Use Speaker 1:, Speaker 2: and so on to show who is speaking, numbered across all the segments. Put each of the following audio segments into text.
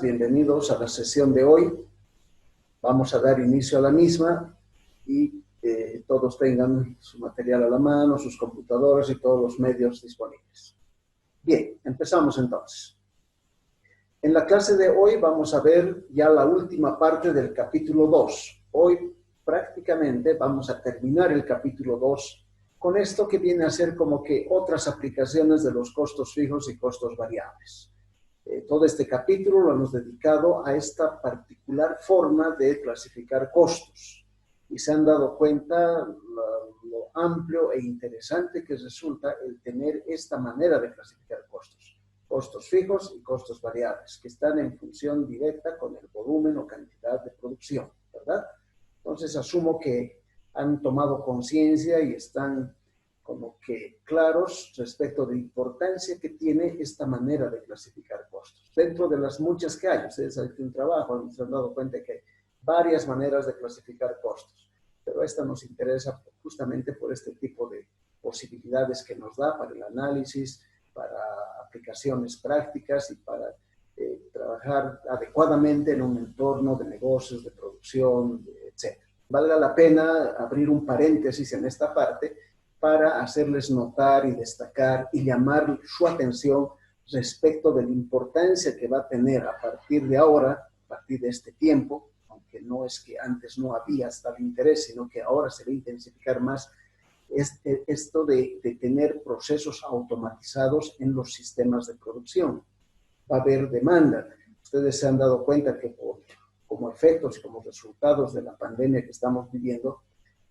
Speaker 1: Bienvenidos a la sesión de hoy. Vamos a dar inicio a la misma y todos tengan su material a la mano, sus computadoras y todos los medios disponibles. Bien, empezamos entonces. En la clase de hoy vamos a ver ya la última parte del capítulo 2. Hoy prácticamente vamos a terminar el capítulo 2 con esto que viene a ser como que otras aplicaciones de los costos fijos y costos variables. Todo este capítulo lo hemos dedicado a esta particular forma de clasificar costos. Y se han dado cuenta lo amplio e interesante que resulta el tener esta manera de clasificar costos. Costos fijos y costos variables, que están en función directa con el volumen o cantidad de producción, ¿verdad? Entonces asumo que han tomado conciencia y están como que claros respecto de la importancia que tiene esta manera de clasificar costos. Dentro de las muchas que hay, ustedes han hecho un trabajo, se han dado cuenta que hay varias maneras de clasificar costos, pero esta nos interesa justamente por este tipo de posibilidades que nos da para el análisis, para aplicaciones prácticas y para trabajar adecuadamente en un entorno de negocios, de producción, etc. Vale la pena abrir un paréntesis en esta parte para hacerles notar y destacar y llamar su atención respecto de la importancia que va a tener a partir de ahora, a partir de este tiempo, aunque no es que antes no había tal interés, sino que ahora se va a intensificar más esto de tener procesos automatizados en los sistemas de producción. Va a haber demanda. Ustedes se han dado cuenta que como efectos y como resultados de la pandemia que estamos viviendo,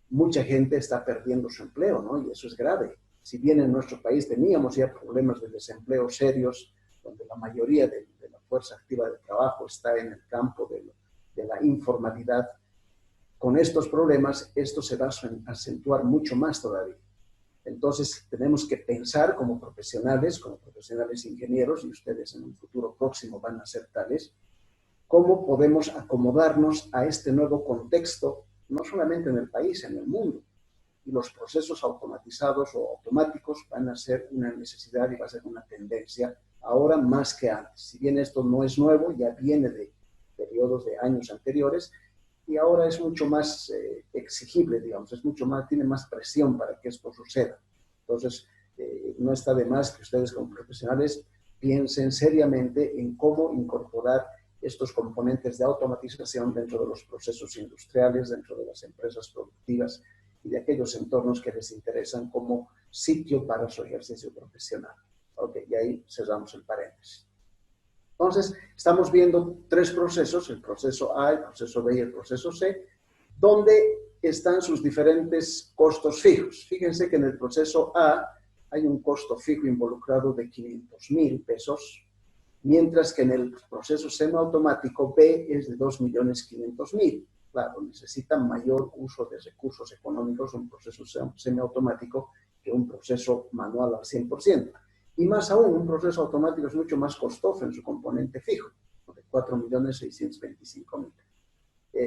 Speaker 1: mucha gente está perdiendo su empleo, ¿no? Y eso es grave. Si bien en nuestro país teníamos ya problemas de desempleo serios, donde la mayoría de la fuerza activa de trabajo está en el campo de la informalidad, con estos problemas esto se va a acentuar mucho más todavía. Entonces tenemos que pensar como profesionales ingenieros, y ustedes en un futuro próximo van a ser tales, cómo podemos acomodarnos a este nuevo contexto, no solamente en el país, en el mundo. Y los procesos automatizados o automáticos van a ser una necesidad y va a ser una tendencia ahora más que antes. Si bien esto no es nuevo, ya viene de periodos de años anteriores y ahora es mucho más exigible, digamos, tiene más presión para que esto suceda. Entonces, no está de más que ustedes como profesionales piensen seriamente en cómo incorporar estos componentes de automatización dentro de los procesos industriales, dentro de las empresas productivas y de aquellos entornos que les interesan como sitio para su ejercicio profesional. Ok, y ahí cerramos el paréntesis. Entonces, estamos viendo tres procesos, el proceso A, el proceso B y el proceso C, donde están sus diferentes costos fijos. Fíjense que en el proceso A hay un costo fijo involucrado de 500,000 pesos, mientras que en el proceso semiautomático B es de 2.500.000. Claro, necesita mayor uso de recursos económicos un proceso semiautomático que un proceso manual al 100%. Y más aún, un proceso automático es mucho más costoso en su componente fijo, de 4.625.000.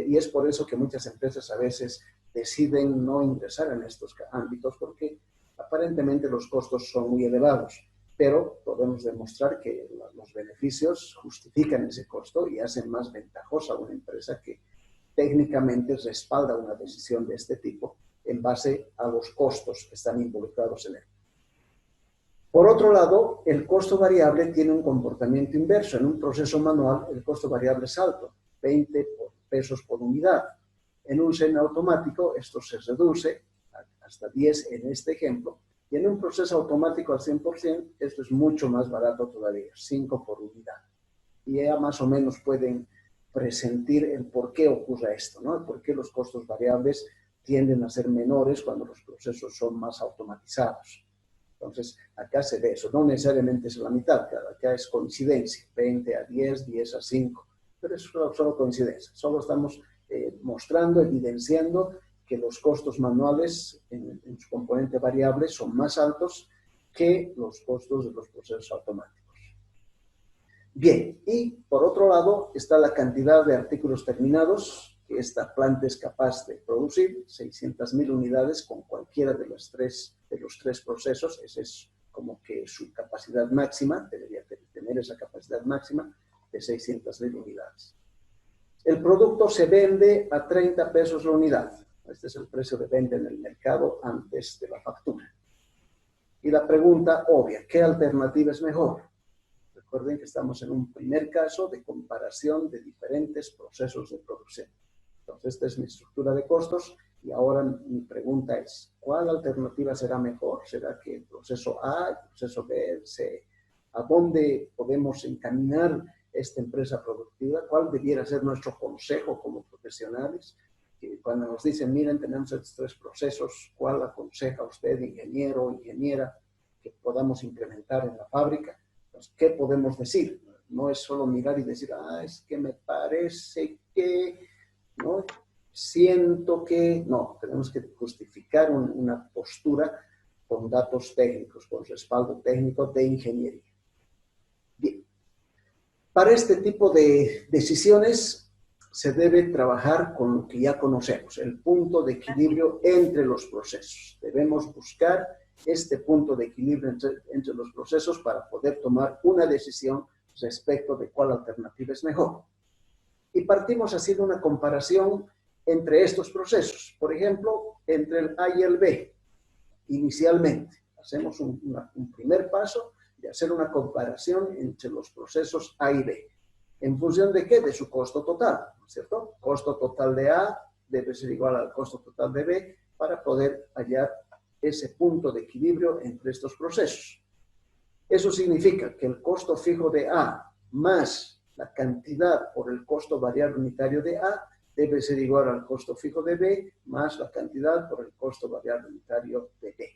Speaker 1: Y es por eso que muchas empresas a veces deciden no ingresar en estos ámbitos, porque aparentemente los costos son muy elevados. Pero podemos demostrar que los beneficios justifican ese costo y hacen más ventajosa a una empresa que técnicamente respalda una decisión de este tipo en base a los costos que están involucrados en él. Por otro lado, el costo variable tiene un comportamiento inverso. En un proceso manual, el costo variable es alto, 20 pesos por unidad. En un semiautomático, esto se reduce hasta 10 en este ejemplo. Y en un proceso automático al 100%, esto es mucho más barato todavía, 5 por unidad. Y ya más o menos pueden presentir el por qué ocurre esto, ¿no? Por qué los costos variables tienden a ser menores cuando los procesos son más automatizados. Entonces, acá se ve eso. No necesariamente es la mitad, acá es coincidencia, 20 a 10, 10 a 5, pero es solo coincidencia. Solo estamos mostrando, evidenciando que los costos manuales en su componente variable son más altos que los costos de los procesos automáticos. Bien, y por otro lado está la cantidad de artículos terminados que esta planta es capaz de producir, 600,000 unidades con cualquiera de los tres procesos. Esa es como que su capacidad máxima, debería tener esa capacidad máxima. de 600.000 unidades. El producto se vende a 30 pesos la unidad. Este es el precio de venta en el mercado antes de la factura. Y la pregunta obvia, ¿qué alternativa es mejor? Recuerden que estamos en un primer caso de comparación de diferentes procesos de producción. Entonces, esta es mi estructura de costos y ahora mi pregunta es, ¿cuál alternativa será mejor? ¿Será que el proceso A, el proceso B, C? ¿A dónde podemos encaminar esta empresa productiva? ¿Cuál debiera ser nuestro consejo como profesionales? Que cuando nos dicen, miren, tenemos estos 3 procesos, ¿cuál aconseja usted, ingeniero o ingeniera, que podamos implementar en la fábrica? Pues, ¿qué podemos decir? No es solo mirar y decir, es que me parece que, ¿no? Siento que, no, tenemos que justificar una postura con datos técnicos, con respaldo técnico de ingeniería. Bien, para este tipo de decisiones se debe trabajar con lo que ya conocemos, el punto de equilibrio entre los procesos. Debemos buscar este punto de equilibrio entre los procesos para poder tomar una decisión respecto de cuál alternativa es mejor. Y partimos haciendo una comparación entre estos procesos. Por ejemplo, entre el A y el B, inicialmente. Hacemos un primer paso de hacer una comparación entre los procesos A y B. ¿En función de qué? De su costo total, ¿no es cierto? Costo total de A debe ser igual al costo total de B para poder hallar ese punto de equilibrio entre estos procesos. Eso significa que el costo fijo de A más la cantidad por el costo variable unitario de A debe ser igual al costo fijo de B más la cantidad por el costo variable unitario de B.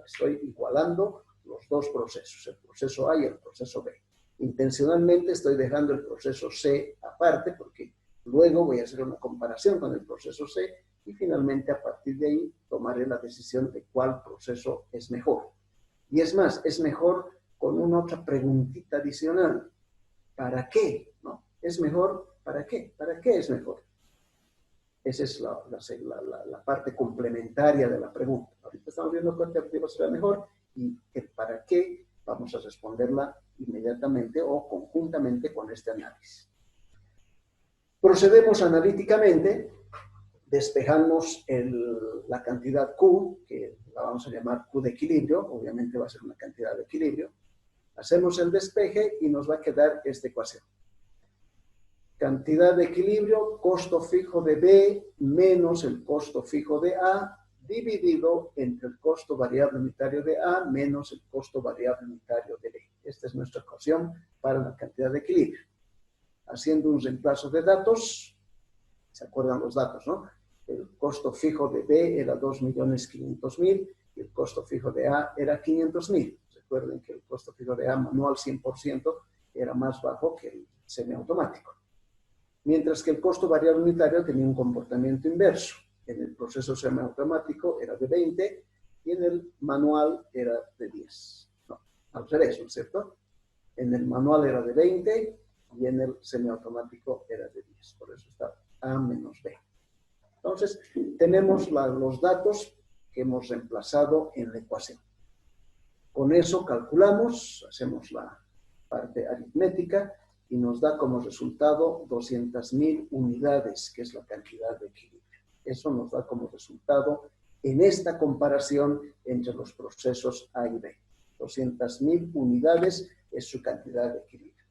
Speaker 1: Estoy igualando los dos procesos, el proceso A y el proceso B. Intencionalmente estoy dejando el proceso C aparte porque luego voy a hacer una comparación con el proceso C y finalmente a partir de ahí tomaré la decisión de cuál proceso es mejor. Y es más, es mejor con una otra preguntita adicional. ¿Para qué? ¿No? ¿Es mejor? ¿Para qué? ¿Para qué es mejor? Esa es la parte complementaria de la pregunta. Ahorita estamos viendo qué alternativa será mejor y el para qué vamos a responderla inmediatamente o conjuntamente con este análisis. Procedemos analíticamente, despejamos la cantidad Q, que la vamos a llamar Q de equilibrio, obviamente va a ser una cantidad de equilibrio. Hacemos el despeje y nos va a quedar esta ecuación. Cantidad de equilibrio, costo fijo de B menos el costo fijo de A, dividido entre el costo variable unitario de A menos el costo variable unitario de B. Esta es nuestra ecuación para la cantidad de equilibrio. Haciendo un reemplazo de datos, ¿se acuerdan los datos, no? El costo fijo de B era 2.500.000 y el costo fijo de A era 500.000. Recuerden que el costo fijo de A manual 100% era más bajo que el semiautomático. Mientras que el costo variable unitario tenía un comportamiento inverso. En el proceso semiautomático era de 20 y en el manual era de 10. No, al revés, ¿no es cierto? En el manual era de 20 y en el semiautomático era de 10. Por eso está A menos B. Entonces, tenemos los datos que hemos reemplazado en la ecuación. Con eso calculamos, hacemos la parte aritmética y nos da como resultado 200.000 unidades, que es la cantidad de equilibrio. Eso nos da como resultado en esta comparación entre los procesos A y B. 200.000 unidades es su cantidad de equilibrio.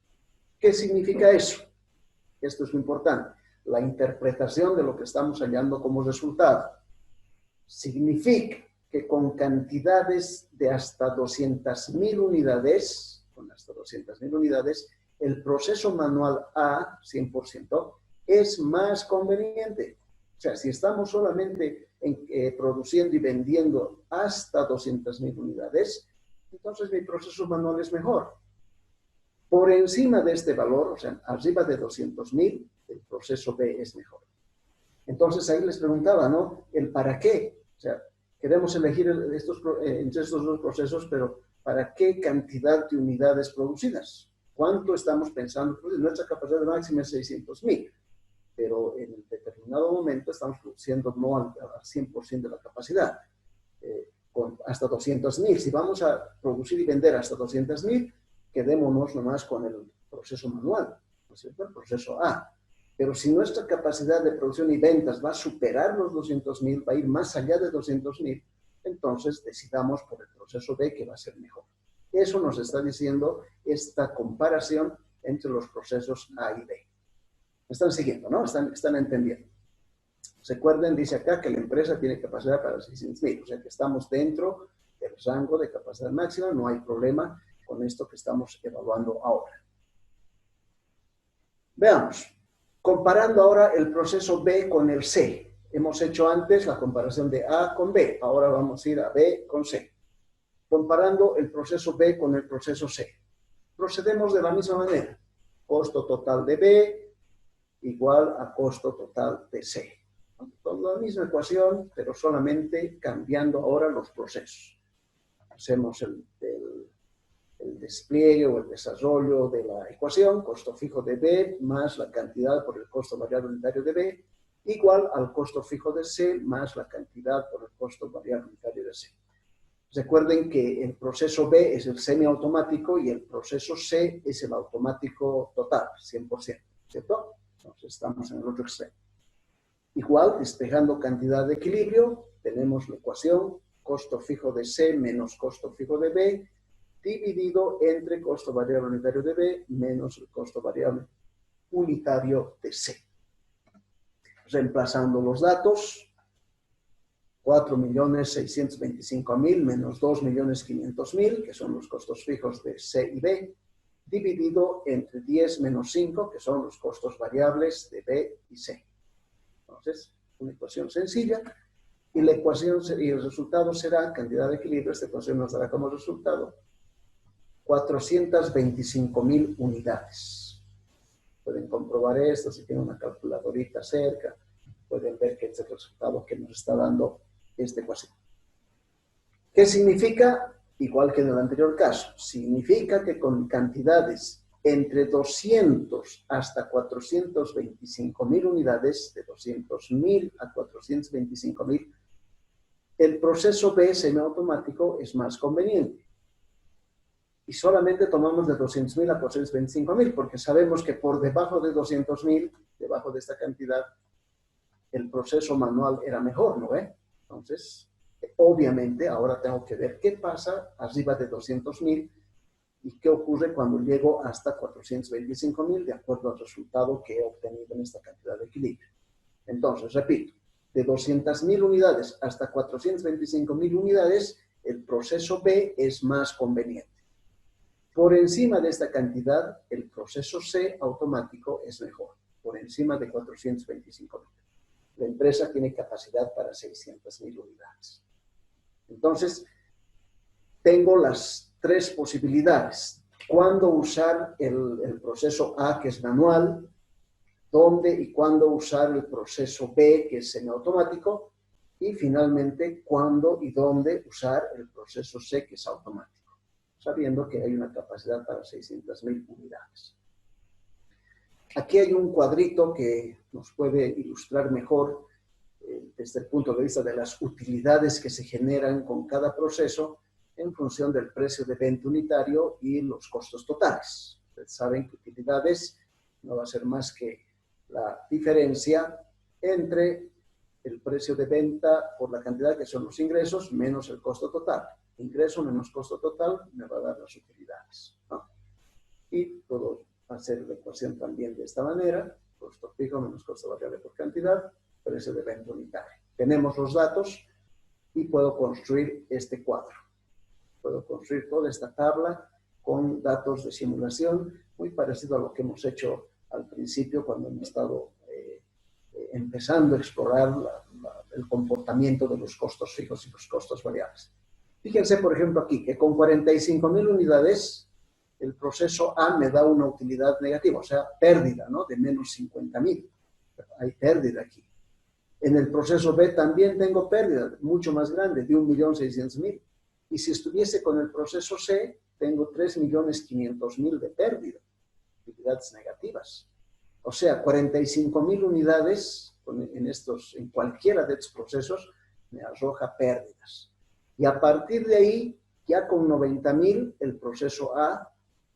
Speaker 1: ¿Qué significa eso? Esto es lo importante. La interpretación de lo que estamos hallando como resultado. Significa que con cantidades de hasta 200.000 unidades, el proceso manual A, 100%, es más conveniente. O sea, si estamos solamente produciendo y vendiendo hasta 200.000 unidades, entonces mi proceso manual es mejor. Por encima de este valor, o sea, arriba de 200.000, el proceso B es mejor. Entonces ahí les preguntaba, ¿no? El para qué. O sea, queremos elegir entre estos dos procesos, pero ¿para qué cantidad de unidades producidas? ¿Cuánto estamos pensando? Pues nuestra capacidad máxima es 600.000, pero en determinado momento estamos produciendo no al 100% de la capacidad, con hasta 200.000. Si vamos a producir y vender hasta 200.000, quedémonos nomás con el proceso manual. ¿no es cierto? El proceso A. Pero si nuestra capacidad de producción y ventas va a superar los 200.000, va a ir más allá de 200.000, entonces decidamos por el proceso B que va a ser mejor. Eso nos está diciendo esta comparación entre los procesos A y B. ¿Me están siguiendo, no? ¿Están entendiendo? Recuerden, dice acá que la empresa tiene capacidad para 600.000, o sea que estamos dentro del rango de capacidad máxima, no hay problema con esto que estamos evaluando ahora. Veamos, comparando ahora el proceso B con el C. Hemos hecho antes la comparación de A con B, ahora vamos a ir a B con C. Comparando el proceso B con el proceso C. Procedemos de la misma manera. Costo total de B igual a costo total de C. Con la misma ecuación, pero solamente cambiando ahora los procesos. Hacemos el despliegue o el desarrollo de la ecuación, costo fijo de B más la cantidad por el costo variable unitario de B, igual al costo fijo de C más la cantidad por el costo variable unitario de C. Recuerden que el proceso B es el semiautomático y el proceso C es el automático total, 100%, ¿cierto? Entonces estamos en el otro extremo. Igual, despejando cantidad de equilibrio, tenemos la ecuación costo fijo de C menos costo fijo de B, dividido entre costo variable unitario de B menos el costo variable unitario de C. Reemplazando los datos, 4.625.000 menos 2.500.000, que son los costos fijos de C y B, dividido entre 10 menos 5, que son los costos variables de B y C. Entonces, una ecuación sencilla, y la ecuación y el resultado será cantidad de equilibrio. Esta ecuación nos dará como resultado 425.000 unidades. Pueden comprobar esto si tienen una calculadorita cerca. Pueden ver que este es el resultado que nos está dando esta ecuación. ¿Qué significa? Igual que en el anterior caso, significa que con cantidades entre 200 hasta 425.000 unidades, de 200.000 a 425.000, el proceso B semiautomático es más conveniente. Y solamente tomamos de 200.000 a 425.000, porque sabemos que por debajo de 200.000, debajo de esta cantidad, el proceso manual era mejor, ¿no ve? Entonces, obviamente, ahora tengo que ver qué pasa arriba de 200.000 y qué ocurre cuando llego hasta 425.000, de acuerdo al resultado que he obtenido en esta cantidad de equilibrio. Entonces, repito, de 200.000 unidades hasta 425.000 unidades, el proceso B es más conveniente. Por encima de esta cantidad, el proceso C automático es mejor, por encima de 425.000. La empresa tiene capacidad para 600.000 unidades. Entonces, tengo las tres posibilidades. ¿Cuándo usar el proceso A, que es manual? ¿Dónde y cuándo usar el proceso B, que es semiautomático? Y finalmente, ¿cuándo y dónde usar el proceso C, que es automático? Sabiendo que hay una capacidad para 600.000 unidades. Aquí hay un cuadrito que nos puede ilustrar mejor desde el punto de vista de las utilidades que se generan con cada proceso en función del precio de venta unitario y los costos totales. Ustedes saben que utilidades no va a ser más que la diferencia entre el precio de venta por la cantidad que son los ingresos menos el costo total. Ingreso menos costo total me va a dar las utilidades, ¿no? Y puedo hacer la ecuación también de esta manera: costo fijo menos costo variable por cantidad, precio de venta unitaria. Tenemos los datos y puedo construir este cuadro. Puedo construir toda esta tabla con datos de simulación, muy parecido a lo que hemos hecho al principio cuando hemos estado empezando a explorar el comportamiento de los costos fijos y los costos variables. Fíjense, por ejemplo, aquí, que con 45.000 unidades, el proceso A me da una utilidad negativa, o sea, pérdida, ¿no? De menos 50.000. Hay pérdida aquí. En el proceso B también tengo pérdida, mucho más grande, de 1.600.000. Y si estuviese con el proceso C, tengo 3.500.000 de pérdida, utilidades negativas. O sea, 45.000 unidades en cualquiera de estos procesos me arroja pérdidas. Y a partir de ahí, ya con 90.000, el proceso A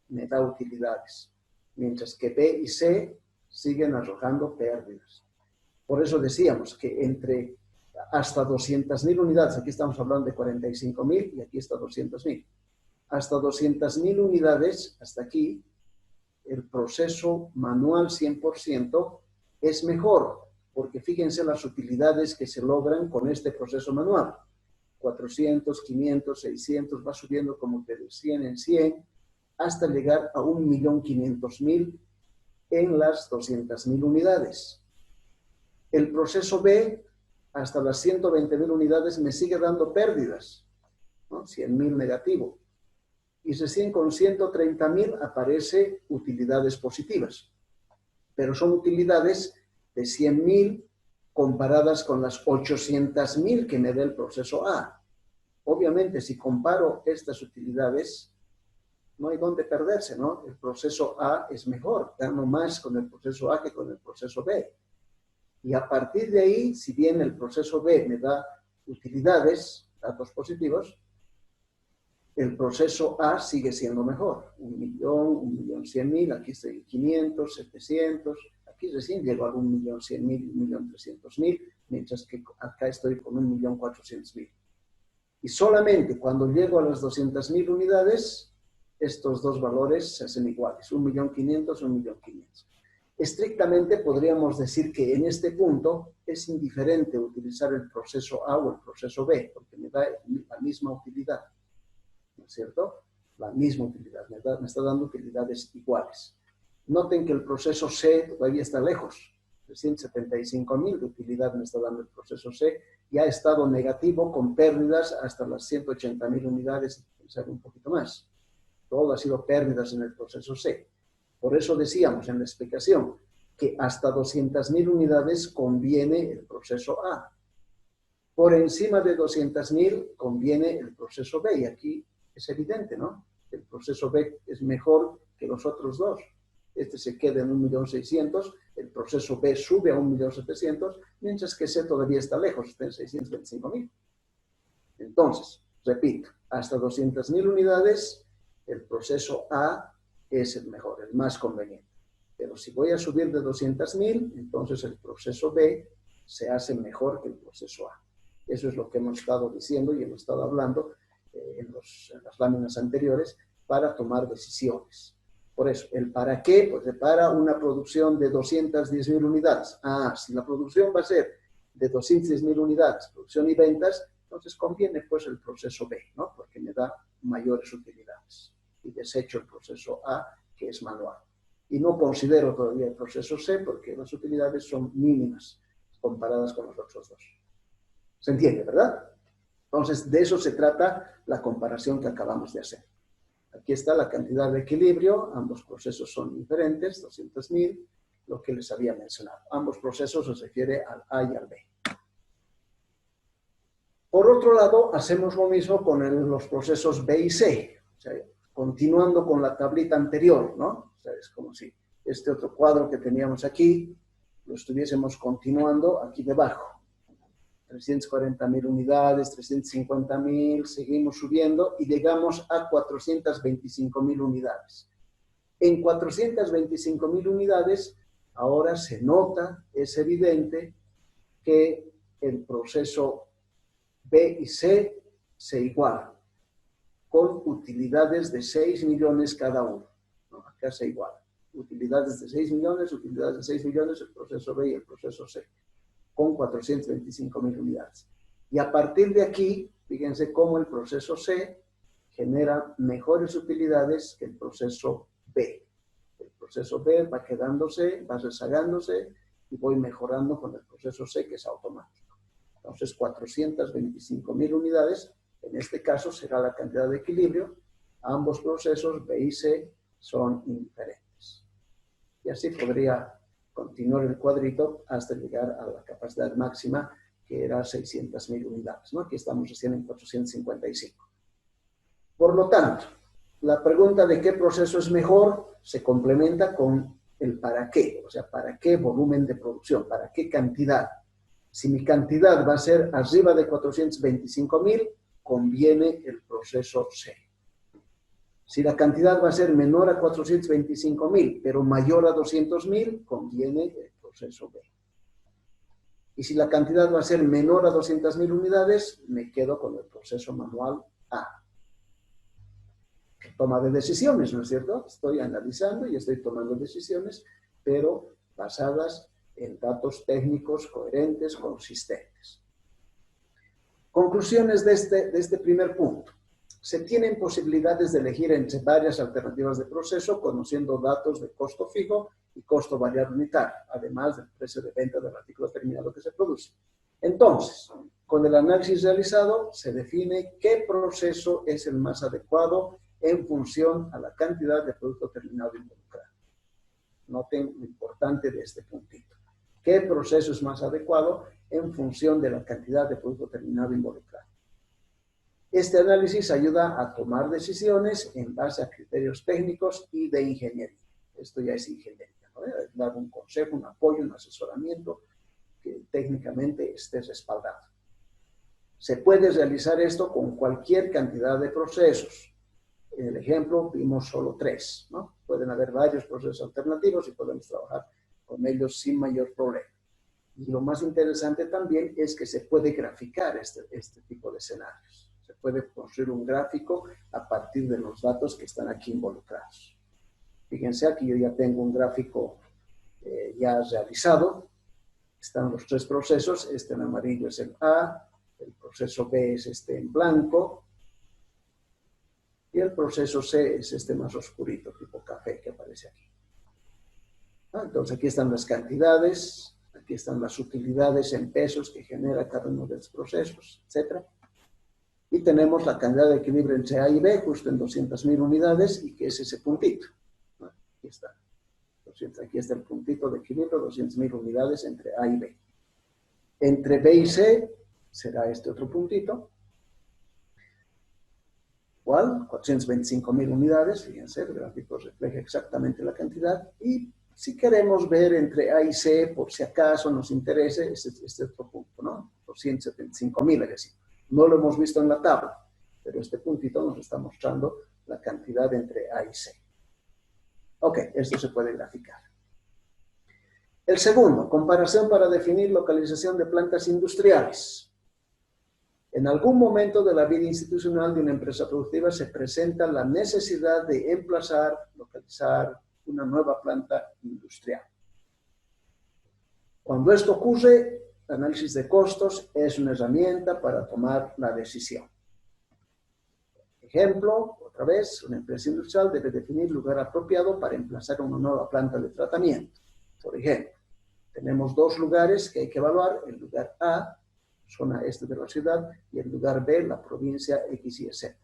Speaker 1: me da utilidades. mientras que B y C siguen arrojando pérdidas. Por eso decíamos que entre hasta 200.000 unidades, aquí estamos hablando de 45.000 y aquí está 200.000. Hasta 200.000 unidades, hasta aquí, el proceso manual 100% es mejor, porque fíjense las utilidades que se logran con este proceso manual. 400, 500, 600, va subiendo como que de 100 en 100, hasta llegar a 1.500.000 en las 200.000 unidades. El proceso B, hasta las 120.000 unidades, me sigue dando pérdidas, ¿no? 100.000 negativo. Y recién con 130.000 aparece utilidades positivas. Pero son utilidades de 100.000 comparadas con las 800.000 que me da el proceso A. Obviamente, si comparo estas utilidades, no hay dónde perderse, ¿no? El proceso A es mejor, gano más con el proceso A que con el proceso B. Y a partir de ahí, si bien el proceso B me da utilidades, datos positivos, el proceso A sigue siendo mejor. 1.000.000, 1.100.000, aquí estoy en 500, 700, aquí recién llego a 1.100.000, 1.300.000, mientras que acá estoy con 1.400.000. Y solamente cuando llego a las 200.000 unidades, estos dos valores se hacen iguales, 1.500.000, 1.500.000. Estrictamente podríamos decir que en este punto es indiferente utilizar el proceso A o el proceso B, porque me da la misma utilidad, ¿no es cierto? La misma utilidad, me está dando utilidades iguales. Noten que el proceso C todavía está lejos, 375.000 de utilidad me está dando el proceso C, y ha estado negativo con pérdidas hasta las 180.000 unidades, pensar un poquito más. Todo ha sido pérdidas en el proceso C. Por eso decíamos en la explicación que hasta 200.000 unidades conviene el proceso A. Por encima de 200.000 conviene el proceso B. Y aquí es evidente, ¿no? El proceso B es mejor que los otros dos. Este se queda en 1.600.000, el proceso B sube a 1.700.000, mientras que C todavía está lejos, está en 625.000. Entonces, repito, hasta 200.000 unidades, el proceso A es el mejor, el más conveniente. Pero si voy a subir de 200.000, entonces el proceso B se hace mejor que el proceso A. Eso es lo que hemos estado diciendo y hemos estado hablando en las láminas anteriores para tomar decisiones. Por eso, el para qué, pues para una producción de 210.000 unidades. Si la producción va a ser de 210.000 unidades, producción y ventas, entonces conviene pues el proceso B, ¿no? Porque me da mayores utilidades. Y desecho el proceso A, que es manual. Y no considero todavía el proceso C porque las utilidades son mínimas comparadas con los otros dos. ¿Se entiende, verdad? Entonces, de eso se trata la comparación que acabamos de hacer. Aquí está la cantidad de equilibrio, ambos procesos son diferentes, 200.000, lo que les había mencionado. Ambos procesos se refiere al A y al B. Por otro lado, hacemos lo mismo con los procesos B y C. O sea, continuando con la tablita anterior, ¿no? O sea, es como si este otro cuadro que teníamos aquí lo estuviésemos continuando aquí debajo. 340.000 unidades, 350.000, seguimos subiendo y llegamos a 425.000 unidades. En 425.000 unidades, ahora se nota, es evidente, que el proceso B y C se igualan, con utilidades de 6 millones cada uno. ¿No? Acá se igualan. Utilidades de 6 millones, utilidades de 6 millones, el proceso B y el proceso C, con 425.000 unidades. Y a partir de aquí, fíjense cómo el proceso C genera mejores utilidades que el proceso B. El proceso B va quedándose, va rezagándose y voy mejorando con el proceso C, que es automático. Entonces, 425.000 unidades, en este caso será la cantidad de equilibrio. Ambos procesos, B y C, son indiferentes. Y así podría continuar el cuadrito hasta llegar a la capacidad máxima, que era 600.000 unidades, ¿no? Aquí estamos recién en 455. Por lo tanto, la pregunta de qué proceso es mejor se complementa con el para qué, o sea, para qué volumen de producción, para qué cantidad. Si mi cantidad va a ser arriba de 425.000, conviene el proceso C. Si la cantidad va a ser menor a 425.000, pero mayor a 200.000, conviene el proceso B. Y si la cantidad va a ser menor a 200.000 unidades, me quedo con el proceso manual A. Toma de decisiones, ¿no es cierto? Estoy analizando y estoy tomando decisiones, pero basadas en datos técnicos coherentes, consistentes. Conclusiones de este primer punto. Se tienen posibilidades de elegir entre varias alternativas de proceso, conociendo datos de costo fijo y costo variable unitario, además del precio de venta del artículo terminado que se produce. Entonces, con el análisis realizado, se define qué proceso es el más adecuado en función a la cantidad de producto terminado involucrado. Noten lo importante de este puntito. ¿Qué proceso es más adecuado en función de la cantidad de producto terminado involucrado? Este análisis ayuda a tomar decisiones en base a criterios técnicos y de ingeniería. Esto ya es ingeniería, ¿no? Dar un consejo, un apoyo, un asesoramiento que técnicamente esté respaldado. Se puede realizar esto con cualquier cantidad de procesos. En el ejemplo vimos solo 3, ¿no? Pueden haber varios procesos alternativos y podemos trabajar con ellos sin mayor problema. Y lo más interesante también es que se puede graficar este tipo de escenarios. Se puede construir un gráfico a partir de los datos que están aquí involucrados. Fíjense, aquí yo ya tengo un gráfico ya realizado. Están los 3 procesos. Este en amarillo es el A, el proceso B es este en blanco, y el proceso C es este más oscurito, tipo café, que aparece aquí. Entonces aquí están las cantidades, aquí están las utilidades en pesos que genera cada uno de los procesos, etc. Y tenemos la cantidad de equilibrio entre A y B, justo en 200.000 unidades, y que es ese puntito. Aquí está. Aquí está el puntito de equilibrio, 200.000 unidades entre A y B. Entre B y C será este otro puntito. ¿Cuál? 425.000 unidades. Fíjense, el gráfico refleja exactamente la cantidad. Y si queremos ver entre A y C, por si acaso nos interese, este otro punto, ¿no? 275.000, es decir. No lo hemos visto en la tabla, pero este puntito nos está mostrando la cantidad entre A y C. Ok, esto se puede graficar. El segundo, comparación para definir localización de plantas industriales. En algún momento de la vida institucional de una empresa productiva se presenta la necesidad de emplazar, localizar una nueva planta industrial. Cuando esto ocurre, el análisis de costos es una herramienta para tomar la decisión. Ejemplo, otra vez, una empresa industrial debe definir lugar apropiado para emplazar una nueva planta de tratamiento. Por ejemplo, tenemos 2 lugares que hay que evaluar, el lugar A, zona este de la ciudad, y el lugar B, la provincia X y Z.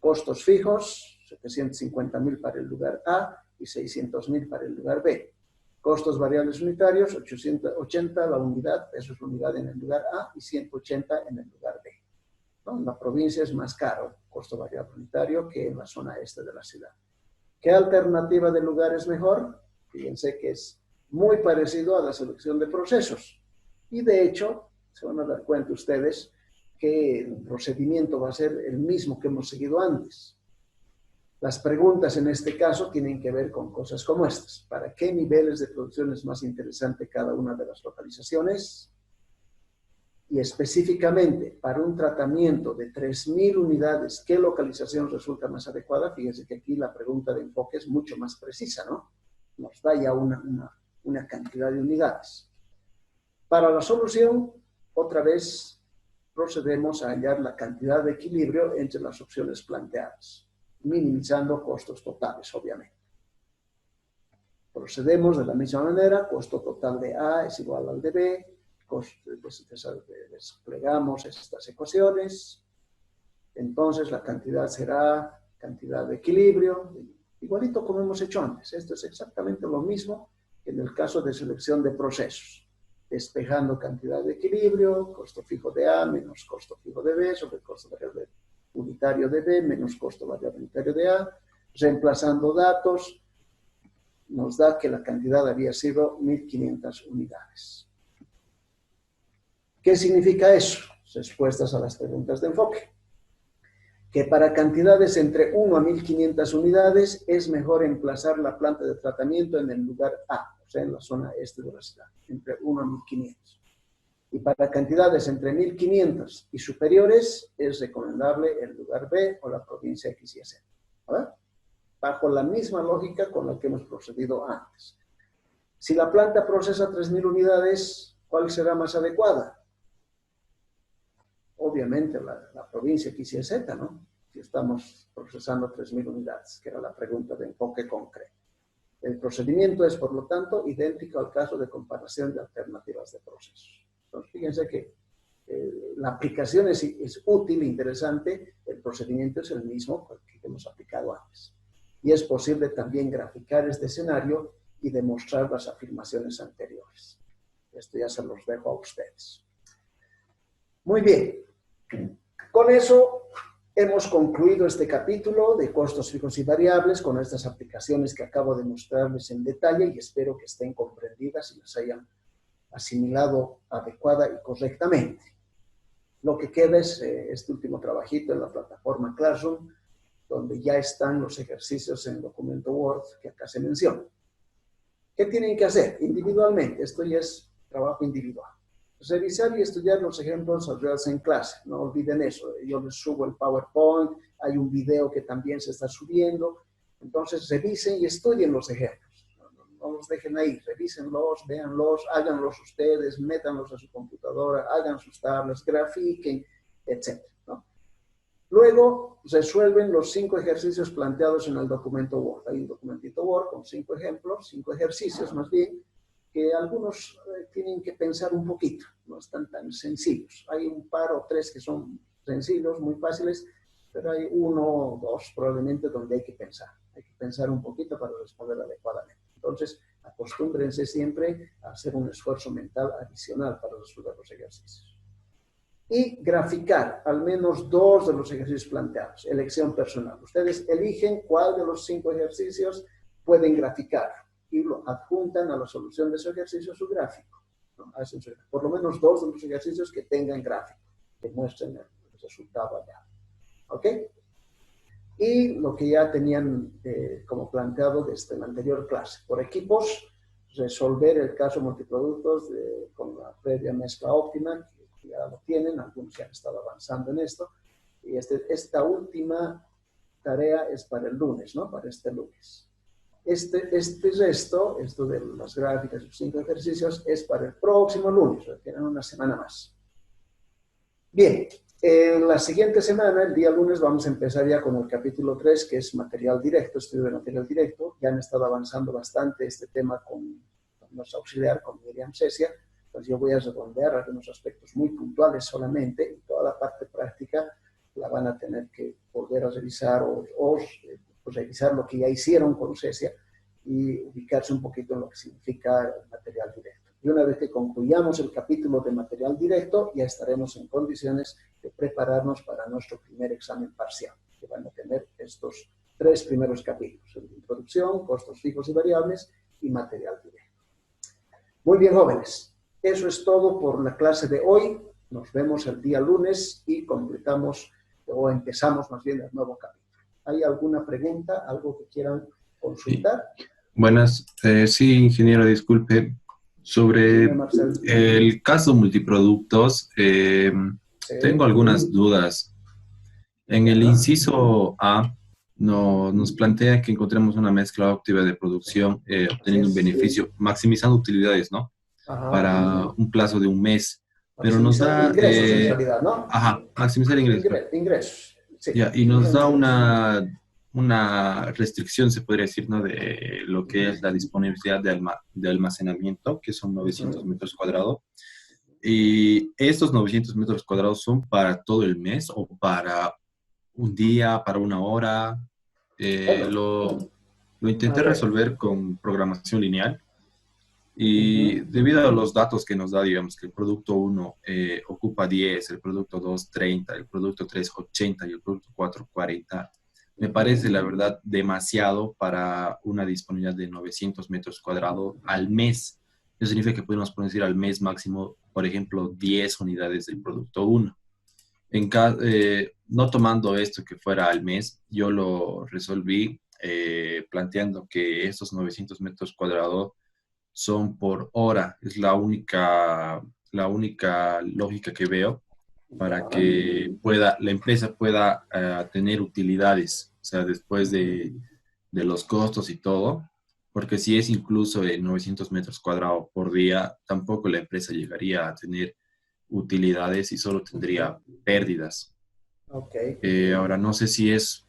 Speaker 1: Costos fijos, 750.000 para el lugar A y 600.000 para el lugar B. Costos variables unitarios, 880 la unidad, eso es la unidad en el lugar A, y 180 en el lugar B. ¿No? En la provincia es más caro, costo variable unitario, que en la zona este de la ciudad. ¿Qué alternativa de lugar es mejor? Fíjense que es muy parecido a la selección de procesos. Y de hecho, se van a dar cuenta ustedes que el procedimiento va a ser el mismo que hemos seguido antes. Las preguntas en este caso tienen que ver con cosas como estas. ¿Para qué niveles de producción es más interesante cada una de las localizaciones? Y específicamente, para un tratamiento de 3.000 unidades, ¿qué localización resulta más adecuada? Fíjense que aquí la pregunta de enfoque es mucho más precisa, ¿no? Nos da ya una cantidad de unidades. Para la solución, otra vez procedemos a hallar la cantidad de equilibrio entre las opciones planteadas, minimizando costos totales, obviamente. Procedemos de la misma manera, costo total de A es igual al de B, desplegamos estas ecuaciones, entonces la cantidad será cantidad de equilibrio, igualito como hemos hecho antes. Esto es exactamente lo mismo que en el caso de selección de procesos. Despejando cantidad de equilibrio, costo fijo de A menos costo fijo de B sobre costo variable unitario de B menos costo variable unitario de A, reemplazando datos, nos da que la cantidad había sido 1.500 unidades. ¿Qué significa eso? Respuestas a las preguntas de enfoque. que para cantidades entre 1 a 1500 unidades es mejor emplazar la planta de tratamiento en el lugar A, o sea, en la zona este de la ciudad, entre 1 a 1500. Y para cantidades entre 1500 y superiores es recomendable el lugar B o la provincia X y Z. ¿Vale? Bajo la misma lógica con la que hemos procedido antes. Si la planta procesa 3000 unidades, ¿cuál será más adecuada? Obviamente la provincia X y Z, ¿no? Si estamos procesando 3000 unidades, que era la pregunta de enfoque concreto. El procedimiento es, por lo tanto, idéntico al caso de comparación de alternativas de procesos. Entonces, fíjense que la aplicación es útil, interesante, el procedimiento es el mismo que hemos aplicado antes. Y es posible también graficar este escenario y demostrar las afirmaciones anteriores. Esto ya se los dejo a ustedes. Muy bien. Con eso hemos concluido este capítulo de costos fijos y variables con estas aplicaciones que acabo de mostrarles en detalle y espero que estén comprendidas y las hayan asimilado adecuada y correctamente. Lo que queda es este último trabajito en la plataforma Classroom, donde ya están los ejercicios en documento Word que acá se menciona. ¿Qué tienen que hacer? Individualmente, esto ya es trabajo individual. Revisar y estudiar los ejemplos reales en clase, no olviden eso. Yo les subo el PowerPoint, hay un video que también se está subiendo, entonces revisen y estudien los ejemplos. No los dejen ahí, revísenlos, véanlos, háganlos ustedes, métanlos a su computadora, hagan sus tablas, grafiquen, etc. ¿no? Luego resuelven los 5 ejercicios planteados en el documento Word. Hay un documentito Word con 5 ejemplos, 5 ejercicios más bien, que algunos tienen que pensar un poquito, no están tan sencillos. Hay un par o 3 que son sencillos, muy fáciles, pero hay 1 o 2 probablemente donde hay que pensar un poquito para responder adecuadamente. Entonces, acostúmbrense siempre a hacer un esfuerzo mental adicional para resolver los ejercicios. Y graficar al menos 2 de los ejercicios planteados, elección personal. Ustedes eligen cuál de los 5 ejercicios pueden graficar y lo adjuntan a la solución de su ejercicio su gráfico. ¿no? Por lo menos 2 de los ejercicios que tengan gráfico, que muestren el resultado allá. ¿Ok? Y lo que ya tenían como planteado desde la anterior clase. Por equipos, resolver el caso multiproductos con la previa mezcla óptima, que ya lo tienen, algunos ya han estado avanzando en esto. Y esta última tarea es para el lunes, ¿no? Para este lunes. Este resto, esto de las gráficas y los 5 ejercicios, es para el próximo lunes, tienen una semana más. Bien, en la siguiente semana, el día lunes, vamos a empezar ya con el capítulo 3, que es material directo, estudio de material directo. Ya han estado avanzando bastante este tema con nuestro auxiliar, con Miriam Cecia. Pues yo voy a redondear algunos aspectos muy puntuales solamente, y toda la parte práctica la van a tener que volver a revisar o revisar lo que ya hicieron con Cecia y ubicarse un poquito en lo que significa el material directo. Y una vez que concluyamos el capítulo de material directo, ya estaremos en condiciones de prepararnos para nuestro primer examen parcial, que van a tener estos 3 primeros capítulos: introducción, costos fijos y variables y material directo. Muy bien, jóvenes. Eso es todo por la clase de hoy. Nos vemos el día lunes y completamos o empezamos más bien el nuevo capítulo. ¿Hay alguna pregunta, algo que quieran consultar?
Speaker 2: Sí. Buenas. Sí, ingeniero, disculpe. Sobre el caso multiproductos,
Speaker 1: Sí.
Speaker 2: tengo algunas dudas. En el inciso A, nos plantea que encontremos una mezcla óptima de producción, obteniendo un beneficio, maximizando utilidades, ¿no?
Speaker 1: Ajá.
Speaker 2: Para un plazo de un mes. Pero nos
Speaker 1: Maximizar
Speaker 2: da...
Speaker 1: ingresos en realidad, ¿no?
Speaker 2: Ajá, maximizar ingresos.
Speaker 1: Ingresos. Sí.
Speaker 2: Ya, y nos da una restricción, se podría decir, ¿no? De lo que es la disponibilidad de almacenamiento, que son 900 metros cuadrados. Y estos 900 metros cuadrados son para todo el mes o para un día, para una hora. Lo intenté resolver con programación lineal. Y debido a los datos que nos da, digamos que el producto 1 ocupa 10, el producto 2 30, el producto 3 80 y el producto 4 40, me parece la verdad demasiado para una disponibilidad de 900 metros cuadrados al mes. Eso significa que podemos producir al mes máximo, por ejemplo, 10 unidades del producto 1. No tomando esto que fuera al mes, yo lo resolví planteando que estos 900 metros cuadrados son por hora. Es la única lógica que veo para
Speaker 1: Ya.
Speaker 2: que la empresa pueda tener utilidades, o sea, después de los costos y todo, porque si es incluso de 900 metros cuadrados por día, tampoco la empresa llegaría a tener utilidades y solo tendría pérdidas.
Speaker 1: Ok.
Speaker 2: Ahora, no sé si estoy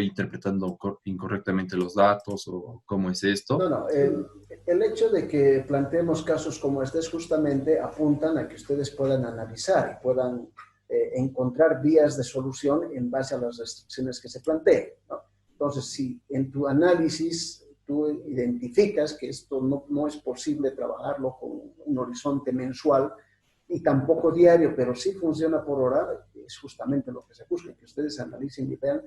Speaker 2: interpretando incorrectamente los datos o cómo es
Speaker 1: No,
Speaker 2: esto.
Speaker 1: no, el hecho de que planteemos casos como este es justamente apuntan a que ustedes puedan analizar y puedan encontrar vías de solución en base a las restricciones que se planteen, ¿no? Entonces, si en tu análisis tú identificas que esto no es posible trabajarlo con un horizonte mensual y tampoco diario, pero sí funciona por hora, es justamente lo que se busca, que ustedes analicen y vean